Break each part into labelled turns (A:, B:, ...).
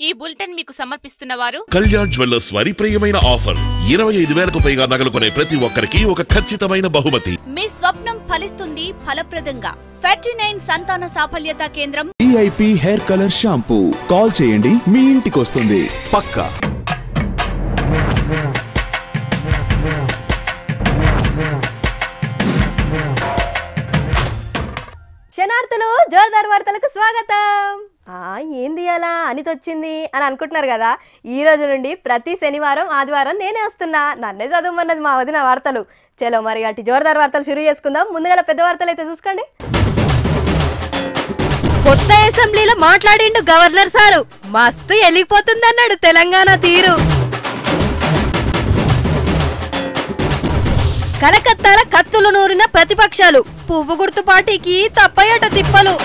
A: ఈ బులెటిన్ మీకు సమర్పిస్తున్న వారు
B: కళ్యాణ్ జ్యువెల్లర్స్ వారి ప్రియమైన ఆఫర్ 25,000కు పైగా నగలు కొనే ప్రతి ఒక్కరికి ఒక ఖచ్చితమైన బహుమతి.
C: మీ స్వప్నం ఫలిస్తుంది ఫలప్రదంగా. 39 సంతాన సాఫల్యత కేంద్రం
D: VIP hair colour shampoo. Call చేయండి, మీ ఇంటికి వస్తుంది పక్కా.
E: శనార్థులు జోర్దార్ వార్తలకు స్వాగతం. ఏంది అలా అనితొచ్చింది అని అనుకుంటున్నారు కదా. ఈ రోజు నుండి ప్రతి శనివారం ఆదివారం నేనే వస్తున్నా. నన్నే చదవమన్నది మా వదిన వార్తలు. చలో మరి అటు జోర్దార్ వార్తలు షురూ చేసుకుందాం. ముందుగా పెద్ద వార్తలు అయితే చూసుకోండి. కొత్త అసెంబ్లీలో మాట్లాడిండు గవర్నర్ సారు. మస్తు ఎలిగిపోతుందన్నాడు తెలంగాణ తీరు. కలకత్తాల కత్తులు నూరిన ప్రతిపక్షాలు. పువ్వు గుర్తు పార్టీకి తప్పయట తిప్పలు.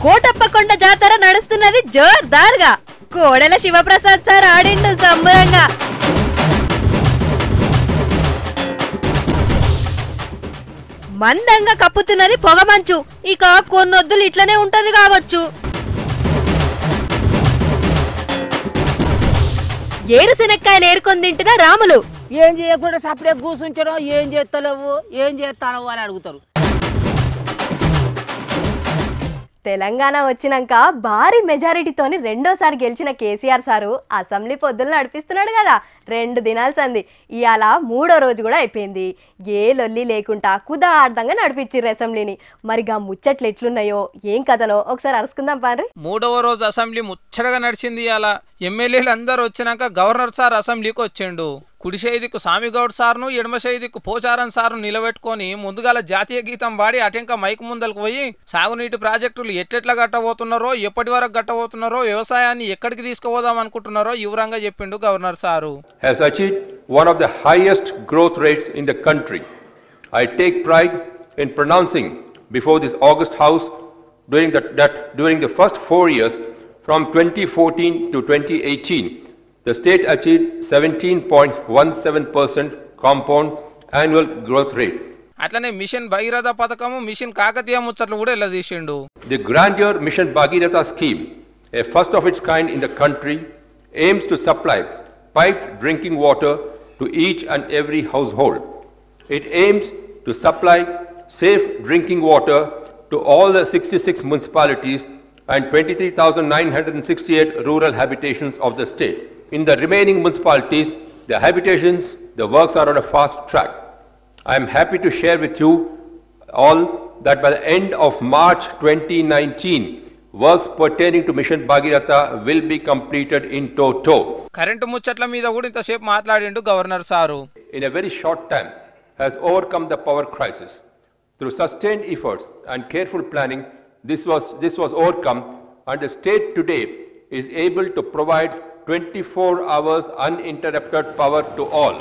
E: కోటప్పకొండ జాతర నడుస్తున్నది జోర్దార్గా. కోడెల శివప్రసాద్ సార్ ఆడిండు సంబరంగా. మందంగా కప్పుతున్నది పొగమంచు. ఇక కొన్నొద్దులు ఇట్లనే ఉంటది కావచ్చు. ఏరుశెనక్కాయలు ఏరుకొని తింటున్న రాములు.
F: ఏం చేయకుండా సపరేట్ కూర్చుంచడం, ఏం చేస్తలేవు, ఏం చేస్తాను అని అడుగుతారు.
E: తెలంగాణ వచ్చినాక భారీ మెజారిటీతోని రెండోసారి గెలిచిన కేసీఆర్ సారు అసెంబ్లీ పొద్దులు నడిపిస్తున్నాడు కదా. 2 దినాలు సంది. ఇవాళ 3వ రోజు కూడా అయిపోయింది. ఏ లొల్లి లేకుండా కుదార్థంగా నడిపించారు అసెంబ్లీని. మరిగా ముచ్చట్లు ఎట్లున్నాయో ఏం కథనో ఒకసారి అరుసుకుందాం పారి.
G: 3వ రోజు అసెంబ్లీ ముచ్చటగా నడిచింది. ఇవాళ ఎమ్మెల్యేలు అందరూ వచ్చినాక గవర్నర్ సార్ అసెంబ్లీకి వచ్చిండు. కుడి చేయిదికు సామిగౌడ్ సార్ను, ఎడమ చేయిదికు పోచారం సార్ను నిలబెట్టుకొని ముందుగాల జాతీయ గీతం వాడి అటెంక మైకు ముందలకు పోయి సాగునీటి ప్రాజెక్టులు ఎట్టెట్లా గట్టబోతున్నారో, ఎప్పటి వరకు గట్టబోతున్నారో, వ్యవసాయాన్ని ఎక్కడికి తీసుకుపోదాం అనుకుంటున్నారో వివరంగా చెప్పిండు governor sir.
H: Has achieved one of the highest growth rates in the country. I take pride in pronouncing before this August House during the first 4 years from 2014 to 2018, the state achieved 17.17% compound annual growth rate.
G: అట్లనే machine Bhagiratha పథకము, machine Kakatiya ముచ్చట్లు కూడా ఇలా తీసిండు.
H: The grandeur Mission Bhagirath scheme, a first of its kind in the country, aims to supply piped drinking water to each and every household. It aims to supply safe drinking water to all the 66 municipalities and 23,968 rural habitations of the state. In the remaining municipalities, the habitations, the works are on a fast track. I am happy to share with you all that by the end of March 2019, works pertaining to Mission Bhagirath will be completed in toto.
G: Current ముచ్చట్ల మీద కూడా ఇంతసేపు మాట్లాడిండు governor sir.
H: In a very short time, has overcome the power crisis. Through sustained efforts and careful planning, this was overcome, and the state today is able to provide 24 hours uninterrupted power to all.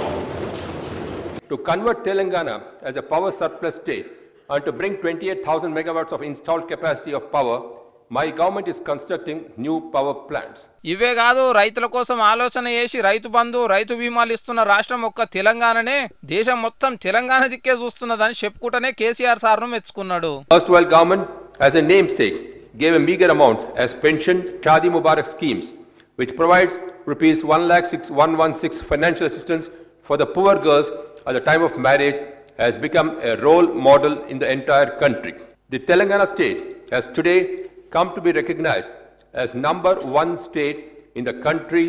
H: To convert Telangana as a power surplus state and to bring 28,000 megawatts of installed capacity of power, my government is constructing new power plants.
G: ఇవే కాదు, రైతుల కోసం ఆలోచన చేసి రైతు బంధు, రైతు బీమాలు ఇస్తున్న రాష్ట్రం ఒక్క తెలంగాణనే. దేశం మొత్తం తెలంగాణ దిక్కే చూస్తున్నదని చెప్పుకుంటేనే కేసీఆర్ సార్ను మెచ్చుకున్నాడు.
H: Erstwhile government as a namesake gave a meager amount as pension Shadi Mubarak schemes, which provides rupees 1,6116 financial assistance for the poor girls at the time of marriage, has become a role model in the entire country. The Telangana state has today come to be recognized as number 1 state in the country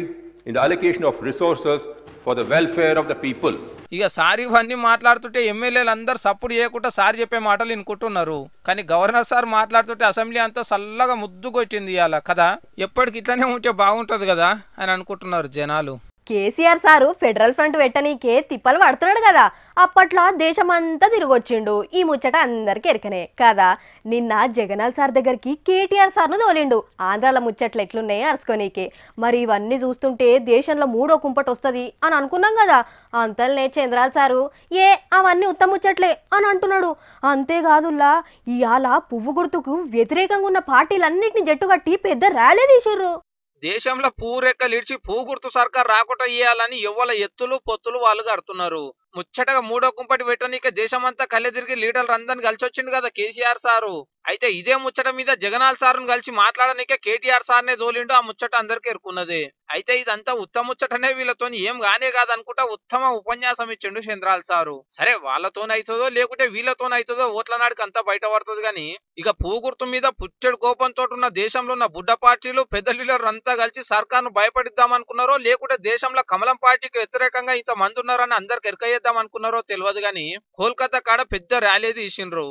H: in the allocation of resources for the welfare of the people.
G: ఇక sir ఇవన్నీ మాట్లాడుతుంటే ఎమ్మెల్యేలు అందరు support చేయకుండా sir చెప్పే మాటలు వినుకుంటున్నారు. కానీ governor sir మాట్లాడుతుంటే అసెంబ్లీ అంతా చల్లగా ముద్దు కొట్టింది ఇవాళ కదా. ఎప్పటికి ఇట్లనే ఉంటే బాగుంటది కదా అని అనుకుంటున్నారు జనాలు.
E: కేసీఆర్ సారు ఫెడరల్ ఫ్రంట్ పెట్టనీకే తిప్పలు పడుతున్నాడు కదా. అప్పట్లో దేశమంతా తిరిగొచ్చిండు. ఈ ముచ్చట అందరికి ఎరకనే కదా. నిన్న జగనాల్ సార్ దగ్గరికి కేటీఆర్ సార్ను తోలిండు. ఆంధ్రాల ముచ్చట్లు ఎట్లున్నాయి అరుసుకోనీకే. మరి ఇవన్నీ చూస్తుంటే దేశంలో 3వ కుంపటి వస్తుంది అని అనుకున్నాం కదా. అంతల్నే చంద్రాల్ సారు అవన్నీ ఉత్తమ ముచ్చట్లే అని అంటున్నాడు. అంతేకాదుల్లా ఇవాళ పువ్వు గుర్తుకు వ్యతిరేకంగా ఉన్న పార్టీలన్నింటినీ జట్టుకట్టి పెద్ద ర్యాలీ తీసిర్రు.
G: దేశంలో పూరెక్కలు ఇడిచి పూ గుర్తు సర్కార్ రాకుండా ఇయ్యాలని ఎవ్వల ఎత్తులు పొత్తులు వాళ్ళు కడుతున్నారు. ముచ్చటగా 3వ కుంపటి పెట్టనీకే దేశమంతా కళ్ళె తిరిగి లీడర్లు అందరిని కలిసి వచ్చిండు కదా కేసీఆర్ సారు. అయితే ఇదే ముచ్చట మీద జగనాల్ సార్ను కలిసి మాట్లాడనికే కేటీఆర్ సార్నే దోలిండు. ఆ ముచ్చట అందరికీ ఎరుకున్నది. అయితే ఇదంతా ఉత్తమ ముచ్చటనే, వీళ్ళతో ఏం గానే కాదనుకుంటా ఉత్తమ ఉపన్యాసం ఇచ్చిండు చంద్రాల్ సారు. సరే వాళ్ళతోనైతుందో లేకుంటే వీళ్ళతోనైతుందో ఓట్ల నాడికి అంతా బయట పడుతుంది గాని, ఇక పూగుర్తు మీద పుట్టెడు కోపంతో ఉన్న దేశంలో ఉన్న బుడ్డ పార్టీలు పెద్ద లీడర్లు అంతా కలిసి సర్కార్ను భయపడిద్దామనుకున్నారో లేకుంటే దేశంలో కమలం పార్టీకి వ్యతిరేకంగా ఇంత మంది ఉన్నారని అందరికి ఎరకయ్యేద్దాం అనుకున్నారో తెలియదు గాని, కోల్కతా కాడ పెద్ద ర్యాలీ తీసిండ్రు.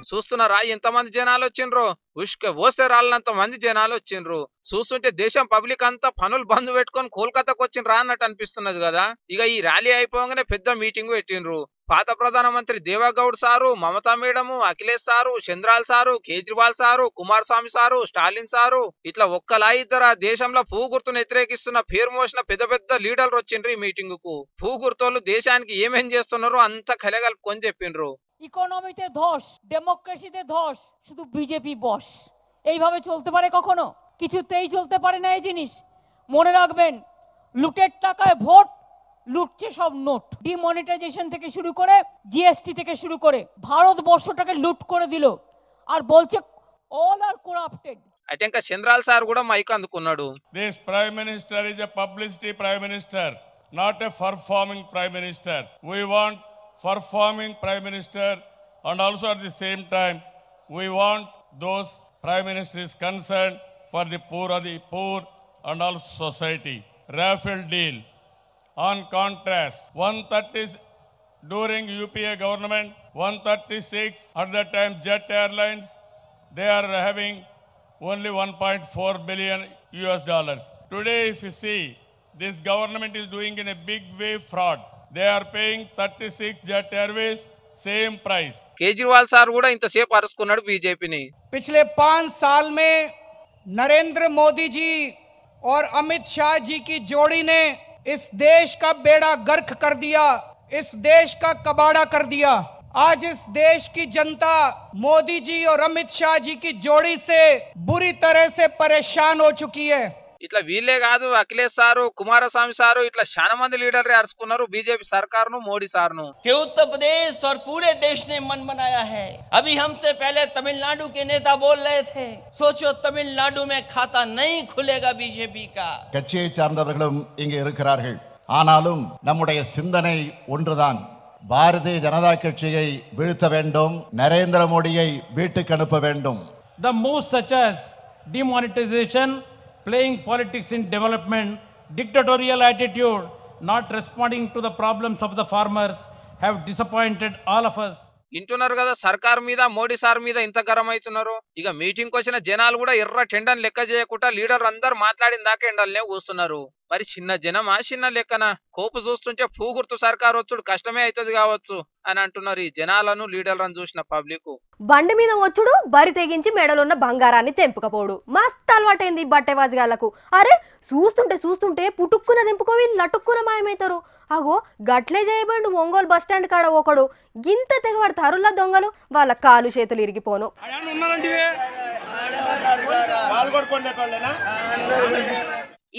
G: చూస్తున్నారా ఎంతమంది జనాలు వచ్చిండ్రు? ఉష్క ఓస్తే రాళ్ళంత మంది జనాలు వచ్చిండ్రు. చూస్తుంటే దేశం పబ్లిక్ అంతా పనులు బంద్ పెట్టుకొని కోల్కతాకు వచ్చిండ్రా అన్నట్టు అనిపిస్తున్నది కదా. ఇక ఈ ర్యాలీ అయిపోగానే పెద్ద మీటింగ్ పెట్టిండ్రు. పాత ప్రధానమంత్రి Devegowda sir, Mamata madam, Akhilesh sir, చంద్రాల్ sir, Kejriwal sir, Kumaraswamy sir, Stalin sir, ఇట్లా ఒక్కలా ఇద్దరు దేశంలో పూగుర్తును వ్యతిరేకిస్తున్న పేరు మోసిన పెద్ద పెద్ద లీడర్లు వచ్చిండ్రు ఈ మీటింగ్ కు. పూగుర్తోళ్ళు దేశానికి ఏమేం చేస్తున్నారో అంతా కలగలుపుకొని చెప్పిండ్రు.
I: ইকোনমিতে ধস, ডেমোক্রেসিতে ধস, শুধু বিজেপি বস। এইভাবে চলতে পারে কখনো? কিছুতেই চলতে পারে না এই জিনিস। মনে রাখবেন, লুটের টাকায় ভোট, লুটছে সব নোট। ডিমনিটাইজেশন থেকে শুরু করে জিএসটি থেকে শুরু করে ভারতবর্ষটাকে লুট করে দিল, আর বলছে all are corrupted।
G: అయితే ఇంకా చంద్రాల్ సార్ కూడా మైక్ అందుకున్నాడు.
J: This prime minister is a publicity prime minister, not a performing prime minister. We want performing prime minister, and also at the same time we want those prime ministers concerned for the poor of the poor and also society. Rafale deal, on contrast, 130 during UPA government, 136 at that time Jet Airlines, they are having only 1.4 billion US dollars. Today if you see, this government is doing in a big way fraud. They are paying 36 Jet Airways same price.
G: Kejriwal sir కూడా ఇంతసేపు అరుచుకున్నాడు బీజేపీని.
K: पिछले 5 साल में नरेंद्र मोदी जी और अमित शाह जी की जोड़ी ने इस देश का बेड़ा गर्क कर दिया, इस देश का कबाड़ा कर दिया। आज इस देश की जनता मोदी जी और अमित शाह जी की जोड़ी से बुरी तरह से परेशान हो चुकी है।
G: ఇట్లా వీళ్ళే కాదు, అఖిలేష్ సారు, కుమారస్వామి సారు, ఇట్లా చాలా మంది లీడర్లు అరుచుకున్నారు బీజేపీ సర్కారును, మోడీ సార్ను.
L: कि उत्तर प्रदेश और पूरे देश ने मन बनाया है। अभी हमसे पहले तमिलनाडु के नेता बोल रहे थे, सोचो तमिलनाडु में खाता नहीं खुलेगा बीजेपी का।
M: கட்சியை சார்ந்தவர்களும் இங்கே இருக்கிறார்கள். ஆனாலும் நம்முடைய சிந்தனை ஒன்றுதான். பாரதிய ஜனதா கட்சியை வீழ்த்த வேண்டும், நரேந்திர மோடியை வீட்டுக்கு அனுப்ப வேண்டும்.
N: The moves such as demonetization, playing politics in development, dictatorial attitude, not responding to the problems of the farmers have disappointed all of us.
G: వింటున్నారు కదా, సర్కార్ మీద మోడీ సార్ మీద ఇంత గరం అవుతున్నారు. ఇక మీటింగ్ వచ్చిన జనాలు కూడా ఎర్ర టెండన్ లెక్క చేయకుండా లీడర్ అందరు మాట్లాడిన దాకా ఎండల్నే కూస్తున్నారు. మరి చిన్న జనమా చిన్న లెక్కన? కోపు చూస్తుంటే పూగుర్తు సర్కార్ వచ్చుడు కష్టమే అవుతుంది కావచ్చు అని అంటున్నారు ఈ జనాలను, లీడర్లను చూసిన పబ్లిక్.
E: బండి మీద వచ్చుడు, బరి తెగించి మెడలున్న బంగారాన్ని తెంపుకపోడు మస్త్ అలవాటైంది బట్టెవాజిగాళ్లకు. అరే చూస్తుంటే చూస్తుంటే పుట్టుక్కున తెంపుకోవి లటుక్కున మాయమవుతారు. అగో గట్లే చేయబడి ఒంగోలు బస్ స్టాండ్ కాడ ఒకడు గింత తెగబడతారులా దొంగలు, వాళ్ళ కాలు చేతులు ఇరిగిపోను.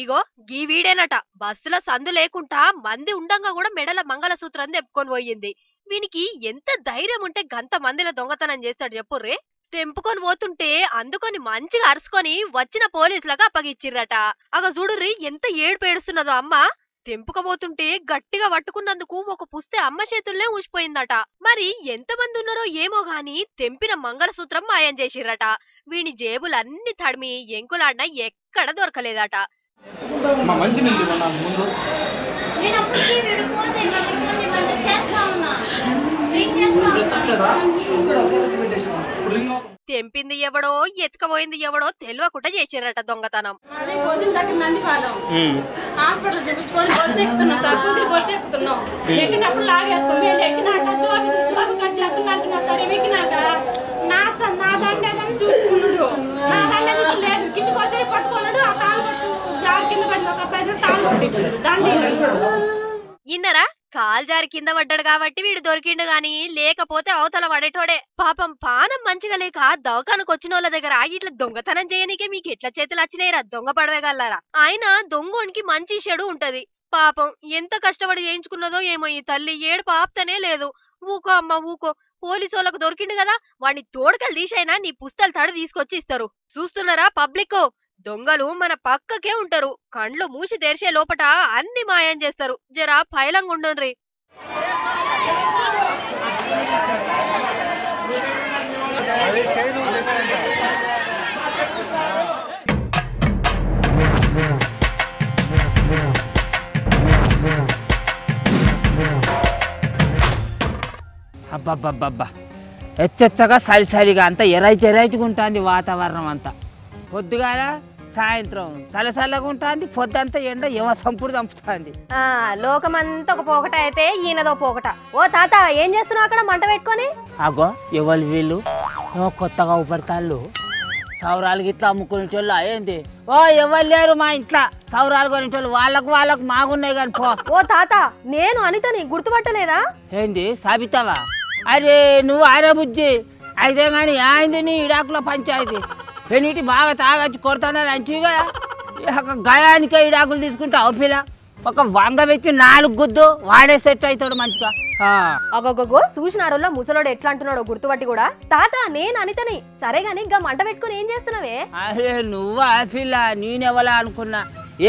A: ఇగో గీ వీడేనట బస్సుల సందు లేకుండా మంది ఉండంగా కూడా మెడల మంగళసూత్రం తెంపుకొని పోయింది. వీనికి ఎంత ధైర్యం ఉంటే గంత మందిల దొంగతనం చేస్తాడు చెప్పుర్రే. తెంపుకొని పోతుంటే అందుకొని మంచిగా అరుచుకొని వచ్చిన పోలీసులకు అప్పగిచ్చిర్రట. అగ చూడుర్రి ఎంత ఏడుపు ఏడుస్తున్నదో అమ్మ. తెంపుకపోతుంటే గట్టిగా పట్టుకున్నందుకు ఒక పుస్తే అమ్మ చేతుల్నే ఊసిపోయిందట. మరి ఎంతమంది ఉన్నారో ఏమో గాని తెంపిన మంగళసూత్రం మాయం చేసిర్రట. వీని జేబులన్నీ తడిమి ఎంకులాడినా ఎక్కడ దొరకలేదట. తెంపింది ఎవడో ఎత్తుకపోయింది ఎవడో తెలియకుండా చేసిరట దొంగతనం.
O: హాస్పిటల్ చూపించుకొని బస్సు ఎక్కుతున్నాం సార్, బస్సు ఎక్కుతున్నాం. ఎక్కినప్పుడు లాగేసుకుని మేము ఎక్కినాక సరే ఎక్కినాక నా దండ చూసుకున్నాడు, నా దండ చూసలేదు. కిందికి వచ్చి పట్టుకున్నాడు, ఆ తాళ్ళు పట్టు జారు కింద పడి ఒక 10 తాళ్ళు పట్టించాడు దండి.
A: ఇన్నరా కాల్జారి కింద పడ్డాడు కాబట్టి వీడు దొరికిండు గాని లేకపోతే అవతల పడేటోడే. పాపం పానం మంచిగా లేక దవాఖానకు వచ్చిన వాళ్ళ దగ్గర ఇట్లా దొంగతనం చేయనికే మీకు ఎట్లా చేతులు వచ్చినాయిరా దొంగ పడవేగలరా. ఆయన దొంగోనికి మంచి చెడు ఉంటది. పాపం ఎంత కష్టపడి చేయించుకున్నదో ఏమో ఈ తల్లి ఏడుపు ఆపుతనే లేదు. ఊకో అమ్మ ఊకో, పోలీసోళ్ళకు దొరికిండు కదా, వాడిని తోడుకలు తీసైనా నీ పుస్తలు తడి తీసుకొచ్చి ఇస్తారు. చూస్తున్నారా పబ్లిక్, దొంగలు మన పక్కకే ఉంటారు. కండ్లు మూసి తెరిచే లోపట అన్ని మాయం చేస్తారు. జరా పైలంగా ఉండుండ్రి.
F: అబ్బబ్బబ్బబ్బా ఎచ్చగా సరిసరిగా అంతా ఎరైచుగా ఉంటుంది వాతావరణం అంతా. పొద్దుగాల సాయంత్రం చల్లగా ఉంటుంది, పొద్దంతా ఎండ ఏమో సంపుడు చంపుతుంది.
E: లోకమంతా ఒక పోకట అయితే ఈయనదో పోకట. ఓ తాత ఏం చేస్తున్నావు అక్కడ మంట పెట్టుకొని?
F: అగో ఎవరు వీళ్ళు ఏమో కొత్తగా ఉపడతాళ్ళు, సౌరాలు గిట్లా అమ్ముకునేటోళ్ళు ఏంది? ఓ ఎవరు లేరు మా ఇంట్లో సౌరాలు కొనేటోళ్ళు, వాళ్ళకు మాగున్నాయి కానీ పో.
E: ఓ తాత నేను అనితని గుర్తుపట్టలేదా?
F: ఏంది సాబితావా? అరే నువ్వు ఆరే బుజ్జి అయితే కానీ ఆయింది నీ ఇడాకుల పంచాయతీ. పెనిటి బాగా తాగచ్చి కొడతానని అంచిగా గయానికే ఇడాకులు తీసుకుంటావు పిల్ల. ఒక వంగ వెచ్చి 4 గుద్దు వాడే సెట్ అవుతాడు మంచిగా.
E: అగొగో చూసినారోళ్ళ ముసలోడు ఎట్లా అంటున్నాడో గుర్తుపట్టి కూడా. తాత నేను అనితని. సరే గాని ఇంకా మంట పెట్టుకుని ఏం చేస్తున్నావే?
F: అరే నువ్వా పిల్ల, నేనెవలా అనుకున్నా.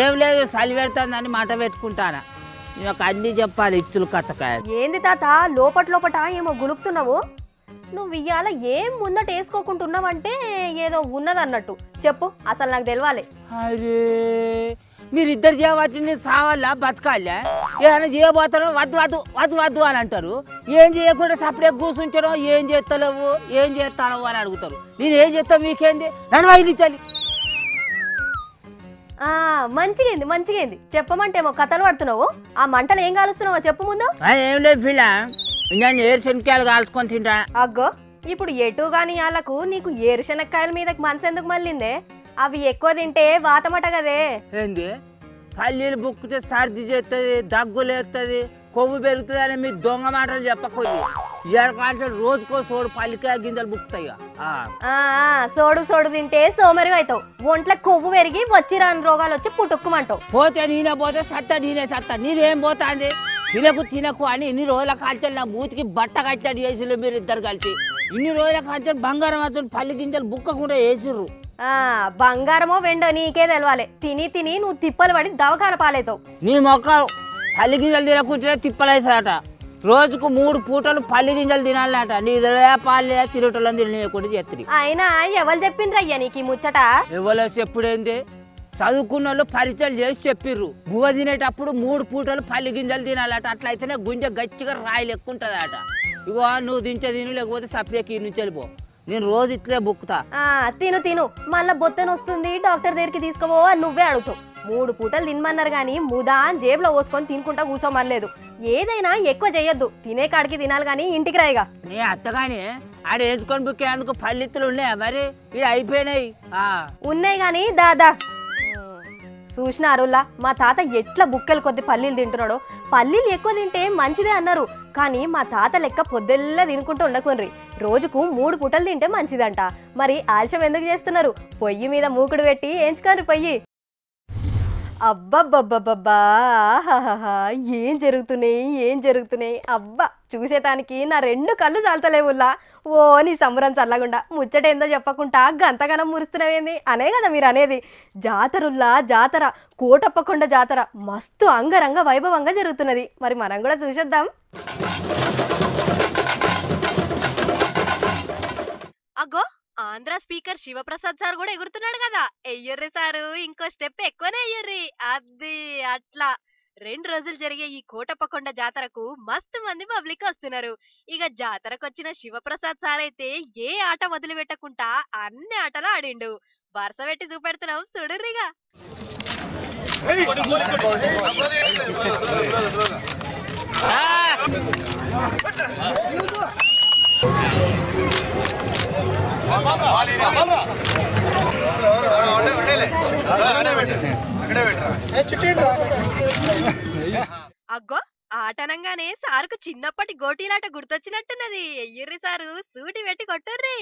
F: ఏం లేదు చలి పెడతానని మంట పెట్టుకుంటానా. నాకు అన్ని చెప్పాలి ఇచ్చులు కచ్చకాయ.
E: ఏంది తాత లోపట ఏమో గులుపుతున్నావు? నువ్వు ఇయ్యాల ఏం ముందట వేసుకోకుంటున్నావంటే ఏదో ఉన్నదన్నట్టు చెప్పు, అసలు నాకు తెలవాలి.
F: అరే మీరిద్దరు చేయవచ్చి సావాలా బతకాలా? ఏమైనా చేయబోతారో వద్దు వద్దు వద్దు వద్దు అని అంటారు. ఏం చేయకుండా సపరేట్ కూర్చుంటారో ఏం చేస్తలేవు ఏం చేస్తావు అని అడుగుతారు. నేను ఏం చేస్తావు మీకేంది, నన్ను వదిలించాలి.
E: మంచిగైంది చెప్పమంటేమో కథలు పడుతున్నావు. ఆ మంటలు ఏం కాలుస్తున్నావో చెప్పు ముందు.
F: ఏం లేదు పిల్ల, నేను ఏరుశనక్కాయలు కాల్చుకొని తింటా.
E: అగ్గో ఇప్పుడు ఎటు గాని వాళ్ళకు నీకు ఏరుశనక్కాయల మీద మనసు ఎందుకు మళ్ళిందే? అవి ఎక్కువ తింటే వాతమట కదే.
F: ఏంది పల్లీలు బుక్కితే సర్ది చేస్తుంది, దగ్గులేస్తుంది, కొవ్వు పెరుగుతుంది అని మీ దొంగ మాటలు చెప్పకూడదు. ఎడకాల్సిన రోజుకో సోడు పల్లికాయ గింజలు బుక్కుతాయి.
E: సోడు తింటే సోమరి అవుతావు, ఒంట్లో కొవ్వు పెరిగి వచ్చి రాని రోగాలు వచ్చి పుట్టుక్కుమంటావు.
F: పోతే నేనే పోతే నేనే సత్తా నేనేం పోతాంది? తినకు అని ఇన్ని రోజుల కాల్చలు నా మూతికి బట్ట కట్టాడు వేసిరు మీరు ఇద్దరు కలిసి. ఇన్ని రోజుల కాల్చలు బంగారం అతను పల్లి గింజలు బుక్కకుండా వేసిర్రు.
E: బంగారమో వెండో నీకే తెలవాలి. తిని నువ్వు తిప్పలు పడి దవాఖాన పాలవుతావు.
F: నీ మొక్కలు పల్లి గింజలు తినకుంటే తిప్పలేసాడట. రోజుకు 3 పూటలు పల్లి గింజలు తినాలట. నీ పాలు తిరగటోళ్ళని తినకుండా చేస్తుంది.
E: అయినా ఎవరు చెప్పిండ్రయ్యా నీకు ఈ ముచ్చట?
F: ఎవరో చెప్పుడేంది, చదువుకున్న వాళ్ళు పరిచయాలు చేసి చెప్పిర్రు. బువ్వ తినేటప్పుడు 3 పూటలు పల్లి గింజలు తినాలట. అట్లయితేనే గుంజ గట్టిగా రాయిలు ఎక్కుంటదట. ఇగో నువ్వు తిను లేకపోతే సపరేట్ నుంచి వెళ్ళిపో. నేను రోజు ఇట్లే బుక్కుతా.
E: తిను మళ్ళా బొత్తను వస్తుంది డాక్టర్ దగ్గరికి తీసుకోవో అని నువ్వే అడుగుతావు. 3 పూటలు తినమన్నారు గాని ముదా జేబులో పోసుకొని తినుకుంటా కూర్చోమనలేదు. ఏదైనా ఎక్కువ చేయొద్దు, తినే కాడికి తినాలి గాని ఇంటికి రాయిగా.
F: నీ అత్తగాని ఆడ వేసుకొని బుక్కే అందుకు పల్లిత్తులు ఉన్నాయా మరి? ఇవి అయిపోయినాయి.
E: ఉన్నాయి గాని దాదా చూసినారులా మా తాత ఎట్లా బుక్కెలు కొద్ది పల్లీలు తింటున్నాడో. పల్లీలు ఎక్కువ తింటే మంచిదే అన్నారు, కానీ మా తాత లెక్క పొద్దుల్లా తినుకుంటూ ఉండకుండ్రి. రోజుకు 3 పూటలు తింటే మంచిదంట. మరి ఆలస్యం ఎందుకు చేస్తున్నారు? పొయ్యి మీద మూకుడు పెట్టి ఏంచుకోండి పొయ్యి. అబ్బబ్బబ్బబ్బబ్బా ఏం జరుగుతున్నాయి అబ్బా, చూసేటానికి నా 2 కళ్ళు చాలతలేవుల్లా. ఓ నీ సంబరం చల్లగుండా ముచ్చటేందో చెప్పకుండా గంతగనం మురుస్తున్నావేంది అనే కదా మీరు అనేది. జాతర కోటప్పకొండ జాతర మస్తు అంగరంగ వైభవంగా జరుగుతున్నది. మరి మనం కూడా చూసేద్దాం. అగ్గో ఆంధ్ర స్పీకర్ శివప్రసాద్ సార్ కూడా ఎగురుతున్నాడు కదా. ఎయ్యర్రి సారు, ఇంకో స్టెప్ ఎక్కువనే అయ్యర్రి. అది అట్లా 2 రోజులు జరిగే ఈ కోటప్పకొండ జాతరకు మస్తు మంది పబ్లిక్ వస్తున్నారు. ఇక జాతరకు వచ్చిన శివప్రసాద్ సార్ అయితే ఏ ఆట వదిలిపెట్టకుండా అన్ని ఆటలు ఆడిండు. వరుస పెట్టి చూపెడుతున్నాం చూడుర్రిగా. అగ్గో
A: ఆటనంగానే సారుకు చిన్నప్పటి గోటీలాట గుర్తొచ్చినట్టున్నది. ఎయ్యుర్రి సారు, సూటి పెట్టి కొట్టుర్రి.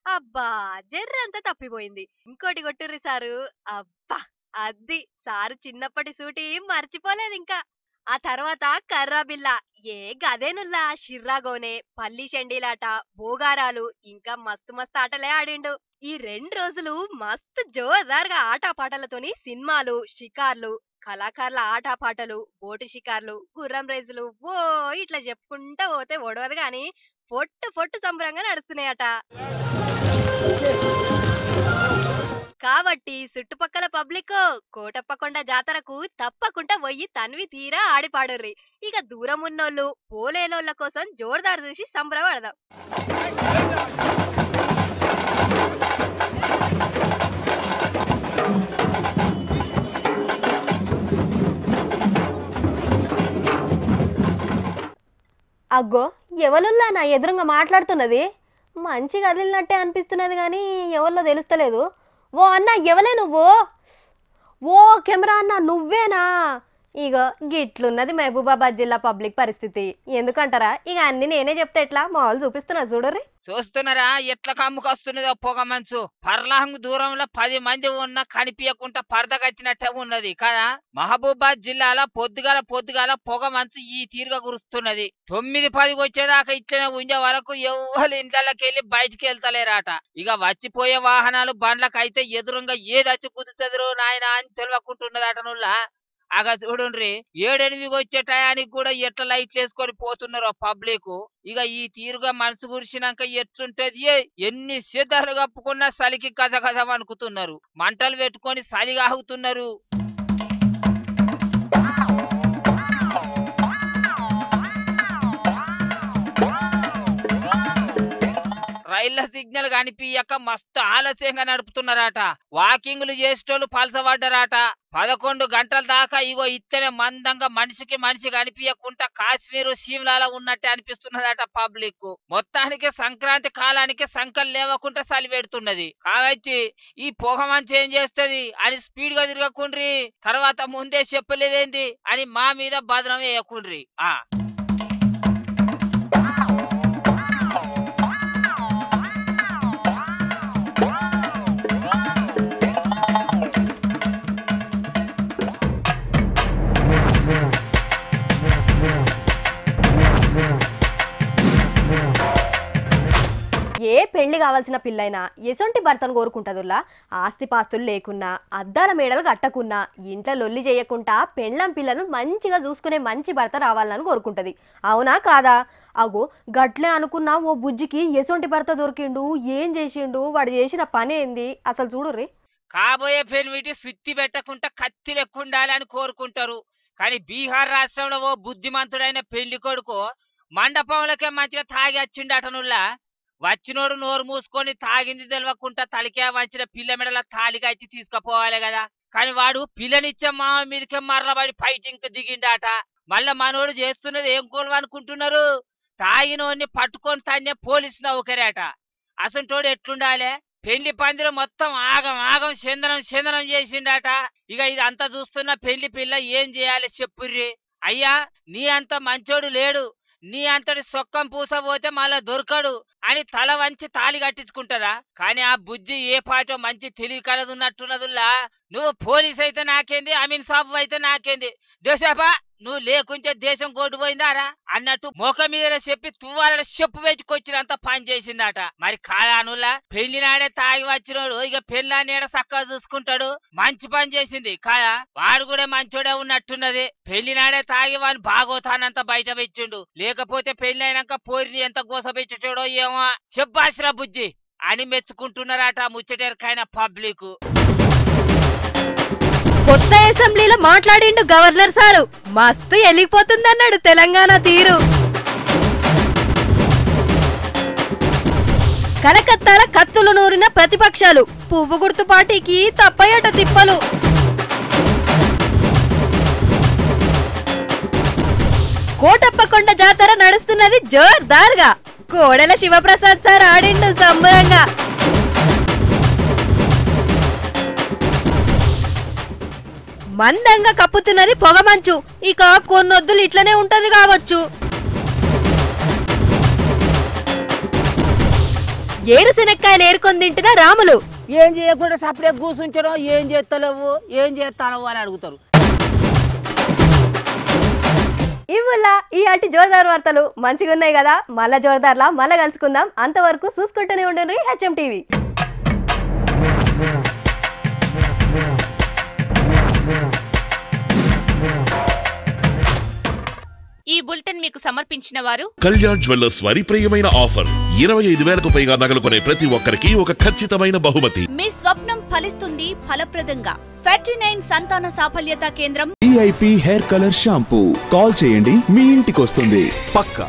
A: అబ్బా జర్రంతా తప్పిపోయింది. ఇంకోటి కొట్టుర్రి సారు. అబ్బా అది సారు చిన్నప్పటి సూటి మర్చిపోలేదు ఇంకా. ఆ తర్వాత కర్రా బిల్ల, ఏ గదేనుల్లా షిర్రాగోనే, పల్లి షండీలాట, బోగారాలు, ఇంకా మస్తు మస్తు ఆటలే ఆడిండు. ఈ 2 రోజులు మస్తు జోరుదారుగా ఆటపాటలతోని సినిమాలు, షికార్లు, కళాకారుల ఆటపాటలు, బోటు షికార్లు, గుర్రం రేసులు, ఓ ఇట్లా చెప్పుకుంటా పోతే ఓడవదు గాని పొట్టు సంబరంగా నడుస్తున్నాయట. కాబట్టి చుట్టుపక్కల పబ్లిక్ కోటప్పకొండ జాతరకు తప్పకుండా పోయి తన్వి తీరా ఆడిపాడుర్రి. ఇక దూరం ఉన్నోళ్ళు పోలేనోళ్ళ కోసం జోర్దారు చూసి సంబరపడదాం.
E: అగ్గో ఎవరుల్లా నా ఎదురుగా మాట్లాడుతున్నది? మంచి కదిలినట్టే అనిపిస్తున్నది కానీ ఎవరిలో తెలుస్తలేదు. ఓ అన్న ఎవలే నువ్వు? ఓ కెమెరా అన్న నువ్వేనా? ఇక గిట్లున్నది మహబూబాబాద్ జిల్లా పబ్లిక్ పరిస్థితి. ఎందుకంటారా? ఇక అన్ని నేనే చెప్తే ఎట్లా మామూలు చూపిస్తున్నా చూడరి.
F: చూస్తున్నారా ఎట్లా కమ్ముకొస్తున్నదో పొగ మంచు. పర్లాంగ్ దూరంలో 10 మంది ఉన్న కనిపించకుండా పరద కట్టినట్టే ఉన్నది కదా. మహబూబాద్ జిల్లాలో పొద్దుగాల పొగ మంచు ఈ తీరుగా కురుస్తున్నది. 9-10 వచ్చేదాకా ఇట్లనే ఉండే వరకు ఎవరు ఇంట్లోకి వెళ్ళి బయటికి వెళ్తలేరాట. ఇక వచ్చిపోయే వాహనాలు బండ్లకైతే ఎదురుగా ఏది వచ్చి కుదురుతుందో నాయన అని తెలియకుంటున్నదట. నుల్లా అగ చూడుండ్రి 7-8 వచ్చే టయానికి కూడా ఎట్లా లైట్లు వేసుకొని పోతున్నారో పబ్లిక్. ఇక ఈ తీరుగా మనసు కురిసినాక ఎట్లుంటది? ఎన్ని సిద్ధాలు కప్పుకున్నా చలికి గజ వణుకుతున్నారు. మంటలు పెట్టుకొని చలిగా ఆగుతున్నారు. రైళ్ల సిగ్నల్ కనిపించక మస్తు ఆలస్యంగా నడుపుతున్నారట. వాకింగ్లు చేసేటోళ్ళు పలసబడ్డారట. 11 గంటల దాకా ఇగో ఇత్తనే మందంగా మనిషి కనిపించకుండా కాశ్మీరు సీమలాలో ఉన్నట్టే అనిపిస్తున్నదట పబ్లిక్. మొత్తానికి సంక్రాంతి కాలానికి సంకలు లేవకుండా చలి పెడుతున్నది. కాబట్టి ఈ పొగ మంచి ఏం చేస్తుంది అని స్పీడ్ గా తిరగకుండ్రి. తర్వాత ముందే చెప్పలేదేంది అని మా మీద బదనం వేయకుండ్రి.
E: ఏ పెళ్లి కావాల్సిన పిల్లైనా ఎసొంటి భర్తను కోరుకుంటదుల్లా? ఆస్తిపాస్తులు లేకున్నా, అద్దాల మేడలు కట్టకున్నా, ఇంట్లో లొల్లి చేయకుండా పెళ్ళం పిల్లను మంచిగా చూసుకునే మంచి భర్త రావాలని కోరుకుంటది. అవునా కాదా? అగో గట్లే అనుకున్నా ఓ బుజ్జికి ఎసొంటి భర్త దొరికిండు, ఏం చేసిండు, వాడు చేసిన పని ఏంది అసలు చూడుర్రి.
F: కాబోయే పెళ్లి సుత్తి పెట్టకుండా కత్తి లెక్కుండాలి అని కోరుకుంటారు. కానీ బీహార్ రాష్ట్రంలో ఓ బుద్ధిమంతుడైన పెళ్లి కొడుకు మండపంలోకే మంచిగా తాగి వచ్చిండటనుల్లా. వచ్చినోడు నోరు మూసుకొని తాగింది తెలియకుండా తలికే వంచిన పిల్ల మెడల తాలిగా ఇచ్చి తీసుకుపోవాలి కదా. కానీ వాడు పిల్లనిచ్చే మామ మీదకే మరలబడి ఫైటింగ్ దిగిండాట. మళ్ళా మనోడు చేస్తున్నది ఏం కోలు అనుకుంటున్నారు? తాగినోడిని పట్టుకొని తన్నే పోలీసు నౌకరేట. అసంటోడు ఎట్లుండాలి? పెళ్లి పందిరు మొత్తం ఆగం చందనం చేసిండాట. ఇక ఇది అంతా చూస్తున్న పెళ్లి పిల్ల ఏం చేయాలి చెప్పుర్రి. అయ్యా నీ అంత మంచోడు లేడు, నీ అంతటి సొక్కం పూసపోతే మళ్ళా దొరకడు అని తల వంచి తాలి కట్టించుకుంటదా? కానీ ఆ బుజ్జి ఏ పాటో మంచి తెలివి కలదున్నట్టున్నదుల్లా. నువ్వు పోలీస్ అయితే నాకేంది, అమీన్ సాబు అయితే నాకేంది, దేశపా నువ్వు లేకుంటే దేశం కొట్టుపోయిందారా అన్నట్టు ముఖం మీద చెప్పి తువ్వాల చెప్పు వేచుకొచ్చినంత పని చేసిందట. మరి కాదానుల్లా పెళ్లి నాడే తాగి వచ్చినోడు ఇక పెళ్ళాన్ని చక్కగా చూసుకుంటాడు. మంచి పని చేసింది కాదా? వాడు కూడా మంచోడే ఉన్నట్టున్నది. పెళ్లి నాడే తాగి వాడిని బాగోతానంత బయట పెట్టిండు. లేకపోతే పెళ్లి అయినాక పోరిని ఎంత గోసపెట్టడో ఏమో. చెప్పాసిరా బుజ్జి అని మెచ్చుకుంటున్నారట ముచ్చటెరకైన పబ్లిక్.
E: కొత్త అసెంబ్లీలో మాట్లాడిండు గవర్నర్ సారు. మస్తు ఎలిగిపోతుందన్నాడు తెలంగాణ తీరు. కలకత్తాల కత్తులు నూరిన ప్రతిపక్షాలు, పువ్వు గుర్తు పార్టీకి తప్పయట తిప్పలు. కోటప్పకొండ జాతర నడుస్తున్నది జోర్దార్గా. కోడెల శివప్రసాద్ సార్ ఆడిండు సంబరంగా.
A: మందంగా కప్పుతున్నది పొగమంచు. ఇక కొన్నొద్దులు ఇట్లనే ఉంటది కావచ్చు. ఏరుశెనక్కాయలు ఏరుకొని తింటున్న రాములు.
F: ఏం చేయకుండా సపరేట్ కూర్చుంచడం, ఏం చేస్తలేవు, ఏం చేస్తావు అని అడుగుతారు.
E: ఇవ్వలా ఈ అటు జోర్దార్ వార్తలు మంచిగా ఉన్నాయి కదా. మళ్ళా జోర్దార్లా మళ్ళా కలుసుకుందాం. అంతవరకు చూసుకుంటూనే ఉండండి హెచ్ఎం టీవీ.
P: ఈ బులెటిన్ మీకు సమర్పించిన వారు
B: కళ్యాణ్ జ్యువెల్లర్స్ వారి ప్రియమైన ఆఫర్ 25,000కు పైగా నగలు కొనే ప్రతి ఒక్కరికి ఒక ఖచ్చితమైన బహుమతి.
C: మీ స్వప్నం ఫలిస్తుంది ఫలప్రదంగా. 39 సంతాన సాఫల్యత కేంద్రం.
D: VIP hair colour shampoo. Call చేయండి, మీ ఇంటికి వస్తుంది. పక్కా.